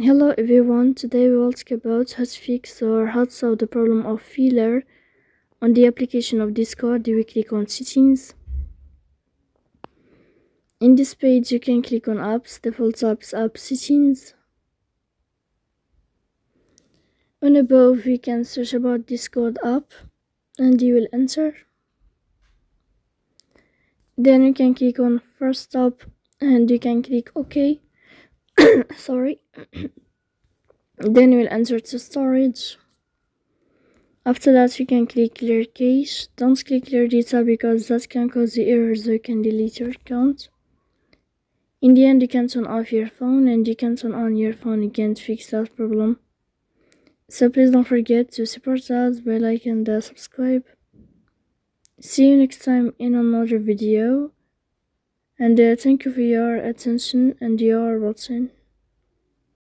Hello everyone, today we will talk about how to fix or how to solve the problem of failure on the application of Discord. You will click on settings. In this page you can click on apps, default apps, app settings. On above we can search about Discord app and you will enter. Then you can click on first app and you can click OK. Sorry. Then you will enter to storage. After that you can click clear cache. Don't click clear data because that can cause the error, so you can delete your account. In the end you can turn off your phone and you can turn on your phone again to fix that problem. So please don't forget to support us by liking and subscribe. See you next time in another video, and thank you for your attention and your watching.